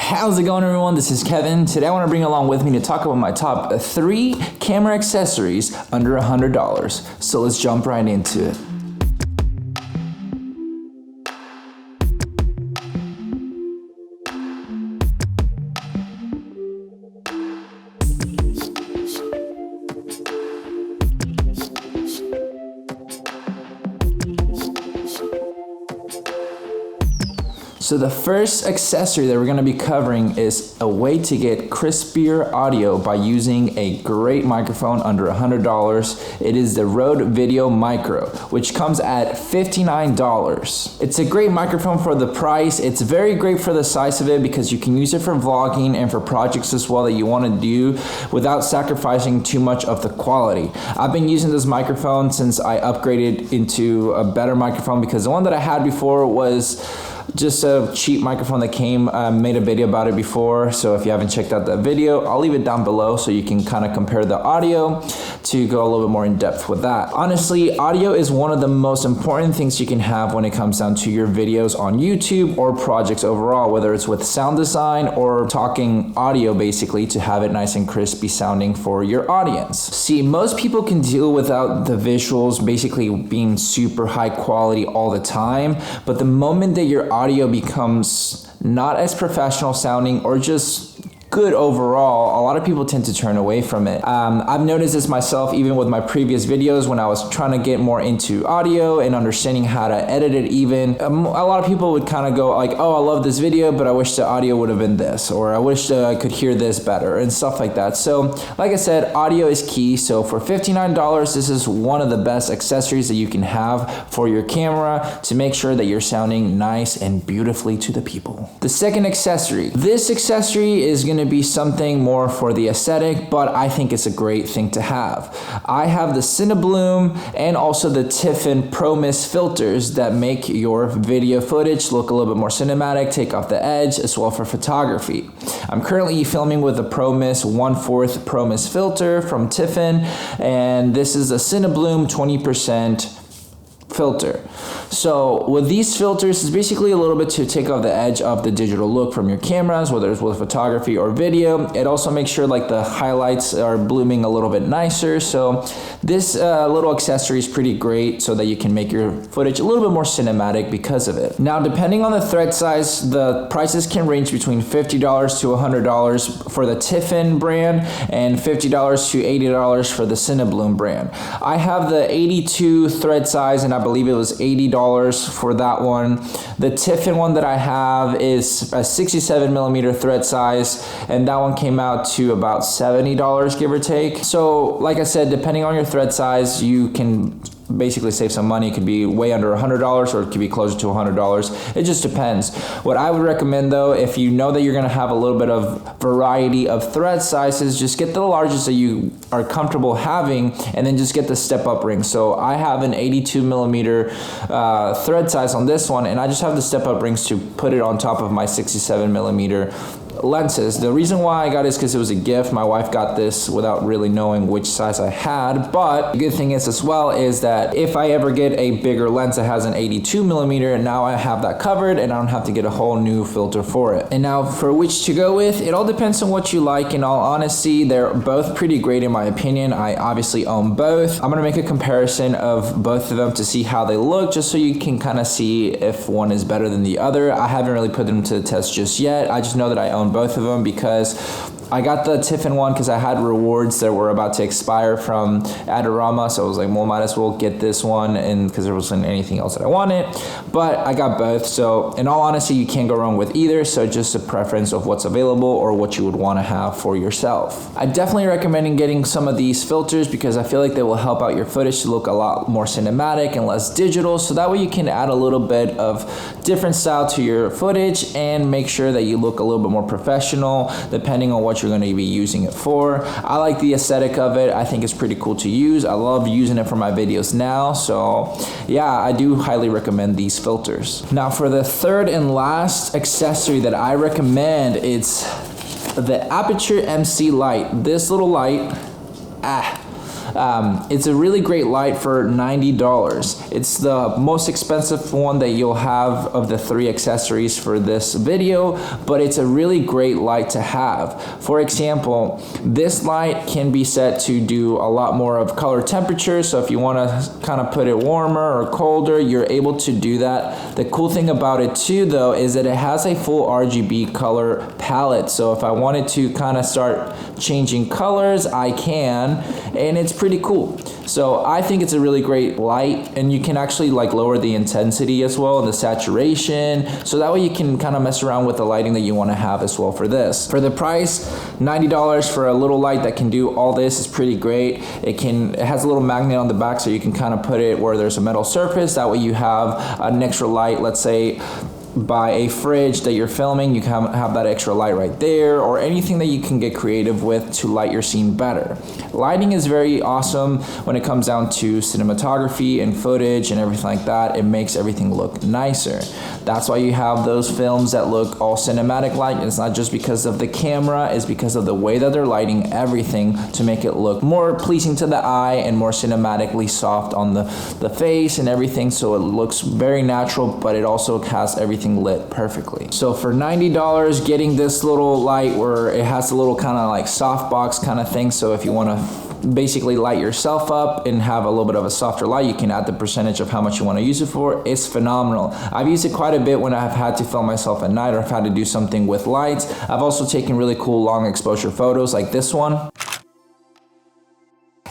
How's it going, everyone? This is Kevin. Today I want to bring along with me to talk about my top 3 camera accessories under $100. So let's jump right into it. So the first accessory that we're going to be covering is a way to get crispier audio by using a great microphone under $100. It is the Rode VideoMicro, which comes at $59. It's a great microphone for the price. It's very great for the size of it because you can use it for vlogging and for projects as well that you want to do without sacrificing too much of the quality. I've been using this microphone since I upgraded into a better microphone because the one that I had before was just a cheap microphone that came. Made a video about it before, so if you haven't checked out that video, I'll leave it down below so you can kind of compare the audio to go a little bit more in depth with that. Honestly, audio is one of the most important things you can have when it comes down to your videos on YouTube or projects overall, whether it's with sound design or talking audio, basically to have it nice and crispy sounding for your audience. See, most people can deal without the visuals basically being super high quality all the time, but the moment that your audio becomes not as professional sounding or just good overall, a lot of people tend to turn away from it. I've noticed this myself even with my previous videos when I was trying to get more into audio and understanding how to edit it even. A lot of people would kind of go like, oh, I love this video, but I wish the audio would have been this, or I wish I could hear this better and stuff like that. So like I said, audio is key. So for $59, this is one of the best accessories that you can have for your camera to make sure that you're sounding nice and beautifully to the people. The second accessory. This accessory is going to be something more for the aesthetic, but I think it's a great thing to have. I have the Cinebloom and also the Tiffin Pro Mist filters that make your video footage look a little bit more cinematic, take off the edge, as well for photography. I'm currently filming with the Pro Mist 1/4 Pro Mist filter from Tiffin, and this is a Cinebloom 20% filter. So with these filters, it's basically a little bit to take off the edge of the digital look from your cameras, whether it's with photography or video. It also makes sure like the highlights are blooming a little bit nicer. So this little accessory is pretty great so that you can make your footage a little bit more cinematic because of it. Now, depending on the thread size, the prices can range between $50 to $100 for the Tiffin brand and $50 to $80 for the Cinebloom brand. I have the 82 thread size, and I believe it was $80 for that one. The Tiffin one that I have is a 67mm thread size, and that one came out to about $70, give or take. So like I said, depending on your thread size, you can basically save some money. It could be way under $100 or it could be closer to $100. It just depends. What I would recommend though, if you know that you're going to have a little bit of variety of thread sizes, just get the largest that you are comfortable having and then just get the step up ring. So I have an 82mm thread size on this one, and I just have the step up rings to put it on top of my 67mm lenses. The reason why I got it is because it was a gift. My wife got this without really knowing which size I had, but the good thing is as well is that if I ever get a bigger lens that has an 82mm, now I have that covered and I don't have to get a whole new filter for it. And now for which to go with, it all depends on what you like. In all honesty, they're both pretty great in my opinion. I obviously own both. I'm gonna make a comparison of both of them to see how they look, just so you can kind of see if one is better than the other. I haven't really put them to the test just yet. I just know that I own both of them because I got the Tiffin one because I had rewards that were about to expire from Adorama, so I was like, well, might as well get this one, and because there wasn't anything else that I wanted. But I got both, so in all honesty, you can't go wrong with either. So just a preference of what's available or what you would want to have for yourself. I definitely recommend getting some of these filters because I feel like they will help out your footage to look a lot more cinematic and less digital, so that way you can add a little bit of different style to your footage and make sure that you look a little bit more professional depending on what you're going to be using it for. I like the aesthetic of it. I think it's pretty cool to use. I love using it for my videos now. So yeah, I do highly recommend these filters. Now for the third and last accessory that I recommend, it's the Aputure MC light. This little light, It's a really great light for $90. It's the most expensive one that you'll have of the 3 accessories for this video, but it's a really great light to have. For example, this light can be set to do a lot more of color temperature, so if you want to kind of put it warmer or colder, you're able to do that. The cool thing about it too though is that it has a full RGB color palette, so if I wanted to kind of start changing colors, I can, and it's pretty cool. So I think it's a really great light, and you can actually like lower the intensity as well and the saturation, so that way you can kind of mess around with the lighting that you want to have as well for this. For the price, $90 for a little light that can do all this is pretty great. It has a little magnet on the back, so you can kind of put it where there's a metal surface, that way you have an extra light. Let's say by a fridge that you're filming, you can have that extra light right there, or anything that you can get creative with to light your scene better. Lighting is very awesome when it comes down to cinematography and footage and everything like that. It makes everything look nicer. That's why you have those films that look all cinematic light. It's not just because of the camera, it's because of the way that they're lighting everything to make it look more pleasing to the eye and more cinematically soft on the face and everything, so it looks very natural, but it also has everything lit perfectly. So for $90, getting this little light where it has a little kind of like softbox kind of thing, so if you want to basically light yourself up and have a little bit of a softer light, you can add the percentage of how much you want to use it for. It's phenomenal. I've used it quite a bit when I've had to film myself at night or I've had to do something with lights. I've also taken really cool long exposure photos like this one.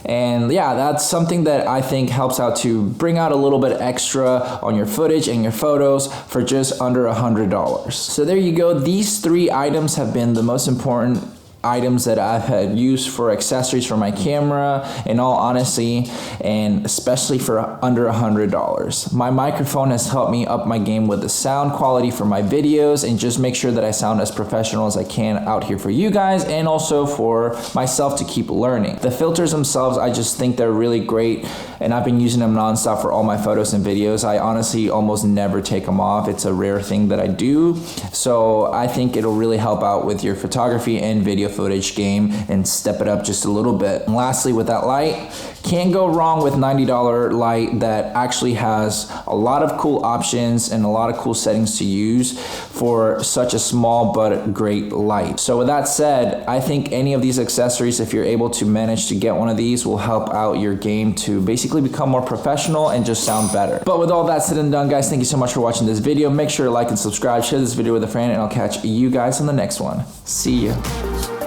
And yeah, that's something that I think helps out to bring out a little bit extra on your footage and your photos for just under $100. So there you go. These 3 items have been the most important items that I've had used for accessories for my camera, in all honesty, and especially for under $100. My microphone has helped me up my game with the sound quality for my videos and just make sure that I sound as professional as I can out here for you guys, and also for myself to keep learning. The filters themselves, I just think they're really great, and I've been using them nonstop for all my photos and videos. I honestly almost never take them off. It's a rare thing that I do, so I think it'll really help out with your photography and video footage game and step it up just a little bit. And lastly, with that light, can't go wrong with $90 light that actually has a lot of cool options and a lot of cool settings to use for such a small but great light. So with that said, I think any of these accessories, if you're able to manage to get one of these, will help out your game to basically become more professional and just sound better. But with all that said and done, guys, thank you so much for watching this video. Make sure to like and subscribe, share this video with a friend, and I'll catch you guys on the next one. See you.